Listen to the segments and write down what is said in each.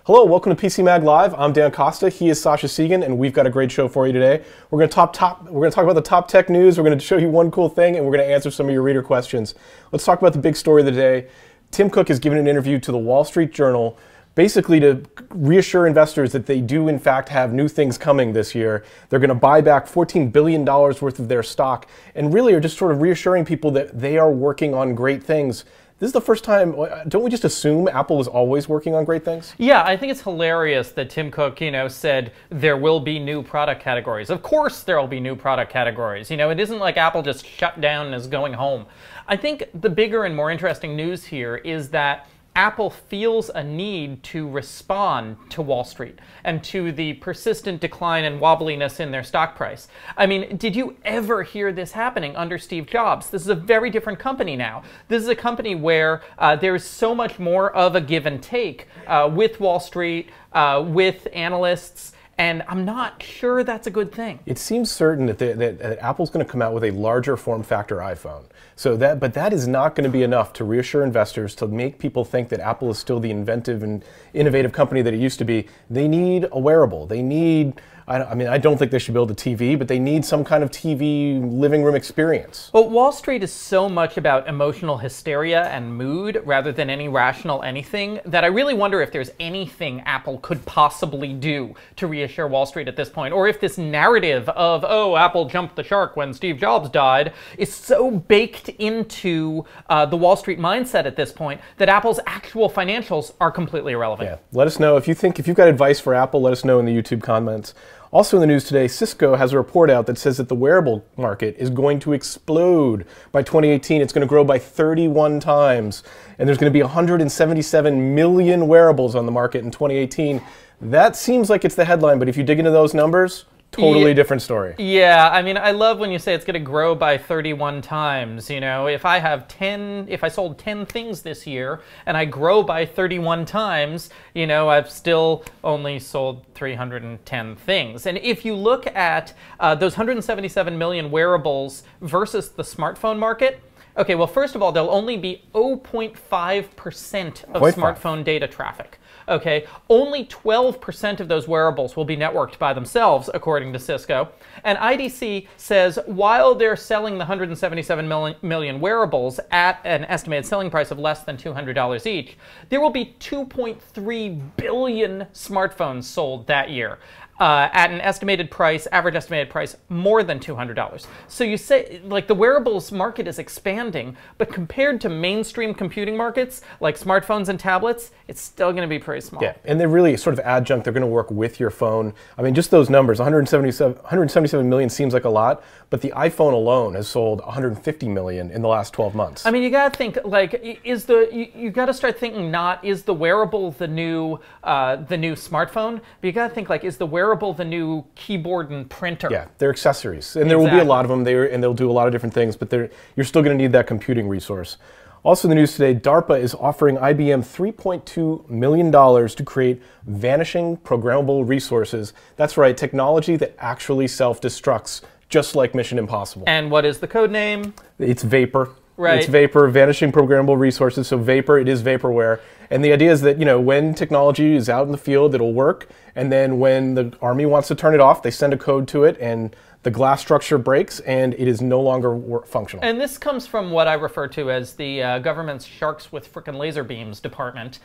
Hello, welcome to PCMag Live. I'm Dan Costa. He is Sascha Segan, and we've got a great show for you today. We're going to talk about the top tech news. We're going to show you one cool thing, and we're going to answer some of your reader questions. Let's talk about the big story of the day. Tim Cook has given an interview to the Wall Street Journal, basically to reassure investors that they do in fact have new things coming this year. They're going to buy back $14 billion worth of their stock, and really are just sort of reassuring people that they are working on great things. This is the first time, don't we just assume Apple is always working on great things? Yeah, I think it's hilarious that Tim Cook, said there will be new product categories. Of course there will be new product categories. It isn't like Apple just shut down and is going home. I think the bigger and more interesting news here is that Apple feels a need to respond to Wall Street and to the persistent decline and wobbliness in their stock price. I mean, did you ever hear this happening under Steve Jobs? This is a very different company now. This is a company where there's so much more of a give and take with Wall Street, with analysts, and I'm not sure that's a good thing. It seems certain that Apple's going to come out with a larger form factor iPhone. But that is not going to be enough to reassure investors, to make people think that Apple is still the inventive and innovative company that it used to be. They need a wearable. They need, I don't think they should build a TV, but they need some kind of TV living room experience. Well, Wall Street is so much about emotional hysteria and mood rather than any rational anything that I really wonder if there's anything Apple could possibly do to reassure Wall Street at this point, or if this narrative of, oh, Apple jumped the shark when Steve Jobs died is so baked into the Wall Street mindset at this point that Apple's actual financials are completely irrelevant. Yeah, let us know if you've got advice for Apple. Let us know in the YouTube comments. Also in the news today, Cisco has a report out that says that the wearable market is going to explode by 2018. It's going to grow by 31 times, and there's going to be 177 million wearables on the market in 2018. That seems like it's the headline, but if you dig into those numbers, totally different story. Yeah, I love when you say it's going to grow by 31 times. If I sold 10 things this year and I grow by 31 times, I've still only sold 310 things. And if you look at those 177 million wearables versus the smartphone market, okay, well, first of all, there'll only be 0.5% of smartphone data traffic. Okay, only 12% of those wearables will be networked by themselves, according to Cisco. And IDC says while they're selling the 177 million wearables at an estimated selling price of less than $200 each, there will be 2.3 billion smartphones sold that year. At an average estimated price, more than $200. So you say, the wearables market is expanding, but compared to mainstream computing markets, like smartphones and tablets, it's still going to be pretty small. Yeah, and they're really sort of adjunct. They're going to work with your phone. Just those numbers, 177 million seems like a lot, but the iPhone alone has sold 150 million in the last 12 months. You got to think, you got to start thinking not, is the wearable the new smartphone? But you got to think, is the wearable the new keyboard and printer? Yeah, they're accessories, and there will be a lot of them there, and they'll do a lot of different things, but you're still going to need that computing resource. Also in the news today, DARPA is offering IBM $3.2 million to create Vanishing Programmable Resources. That's right, technology that actually self-destructs, just like Mission Impossible. And what is the code name? It's Vapor. Right. It's Vapor, Vanishing Programmable Resources. So Vapor, it is vaporware. And the idea is that, when technology is out in the field, it'll work. And then when the Army wants to turn it off, they send a code to it, and the glass structure breaks, and it is no longer functional. And this comes from what I refer to as the government's Sharks with Frickin' Laser Beams department,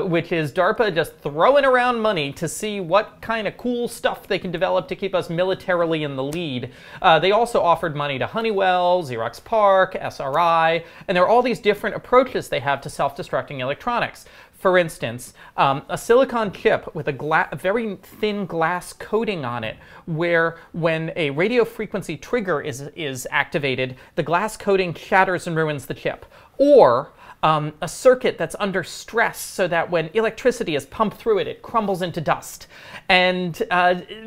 which is DARPA just throwing around money to see what kind of cool stuff they can develop to keep us militarily in the lead. They also offered money to Honeywell, Xerox PARC, SRI, and there are all these different approaches they have to self-destructing electronics. For instance, a silicon chip with a very thin glass coating on it, where when a radio frequency trigger is activated, the glass coating shatters and ruins the chip. Or a circuit that's under stress so that when electricity is pumped through it, it crumbles into dust. And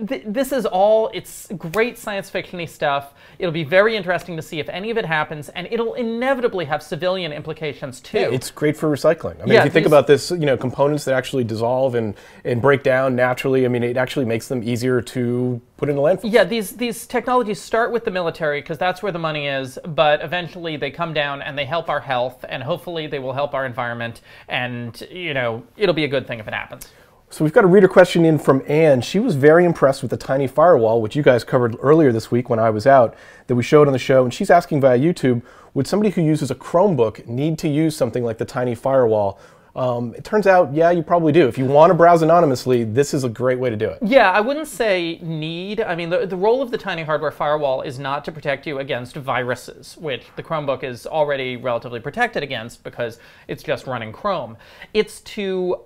this is all, it's great science fiction-y stuff. It'll be very interesting to see if any of it happens, and it'll inevitably have civilian implications too. Yeah, it's great for recycling. If you think about this, components that actually dissolve and break down naturally, it actually makes them easier to put in the landfill. Yeah, these technologies start with the military because that's where the money is, but eventually they come down and they help our health, and hopefully they will help our environment, and it'll be a good thing if it happens. So we've got a reader question in from Anne. She was very impressed with the tiny firewall, which you guys covered earlier this week when I was out, that we showed on the show. And she's asking via YouTube, would somebody who uses a Chromebook need to use something like the tiny firewall? It turns out, yeah, you probably do. If you want to browse anonymously, this is a great way to do it. Yeah, I wouldn't say need. I mean, the role of the tiny hardware firewall is not to protect you against viruses, which the Chromebook is already relatively protected against because it's just running Chrome. It's to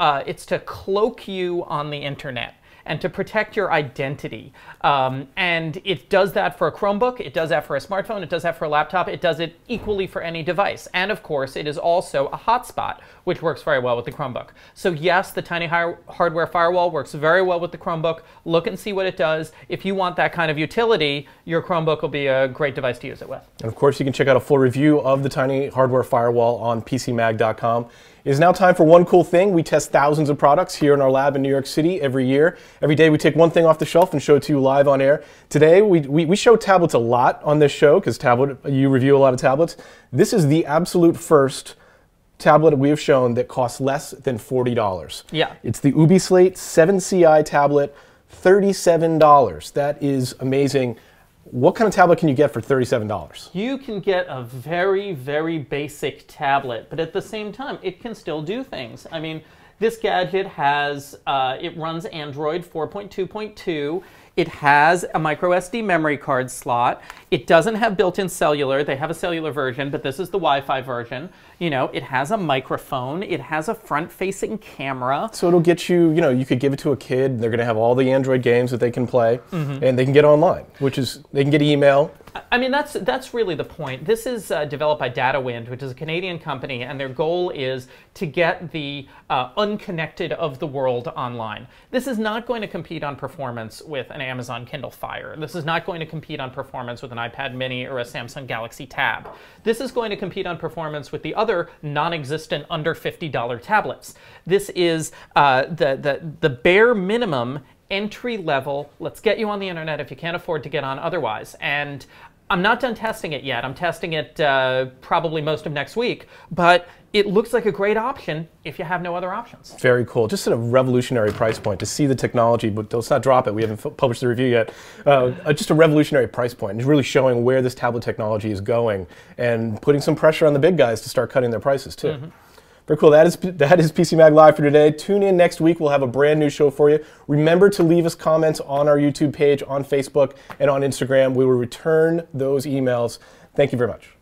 cloak you on the internet and to protect your identity. And it does that for a Chromebook, it does that for a smartphone, it does that for a laptop, it does it equally for any device. And of course, it is also a hotspot, which works very well with the Chromebook. So yes, the tiny hardware firewall works very well with the Chromebook. Look and see what it does. If you want that kind of utility, your Chromebook will be a great device to use it with. And of course, you can check out a full review of the tiny hardware firewall on PCMag.com. It is now time for one cool thing. We test thousands of products here in our lab in New York City every year. Every day we take one thing off the shelf and show it to you live on air. Today we show tablets a lot on this show because you review a lot of tablets. This is the absolute first tablet we have shown that costs less than $40. Yeah. It's the Ubislate 7CI tablet, $37. That is amazing. What kind of tablet can you get for $37? You can get a very, very basic tablet, but at the same time, it can still do things. I mean, this gadget has, it runs Android 4.2.2. It has a micro SD memory card slot. It doesn't have built-in cellular. They have a cellular version, but this is the Wi-Fi version. You know, it has a microphone. It has a front-facing camera. So it'll get you, you know, you could give it to a kid. They're going to have all the Android games that they can play, and they can get online, which is, they can get email. I mean, that's really the point. This is developed by DataWind, which is a Canadian company, and their goal is to get the unconnected of the world online. This is not going to compete on performance with an Amazon Kindle Fire. This is not going to compete on performance with an iPad Mini or a Samsung Galaxy Tab. This is going to compete on performance with the other non-existent under $50 tablets. This is the bare minimum entry level, let's get you on the internet if you can't afford to get on otherwise. And I'm not done testing it yet. I'm testing it probably most of next week, but it looks like a great option if you have no other options. Very cool. Just at a revolutionary price point to see the technology, but let's not drop it. We haven't published the review yet. Just a revolutionary price point. It's really showing where this tablet technology is going and putting some pressure on the big guys to start cutting their prices too. Very cool. That is PCMag Live for today. Tune in next week. We'll have a brand new show for you. Remember to leave us comments on our YouTube page, on Facebook, and on Instagram. We will return those emails. Thank you very much.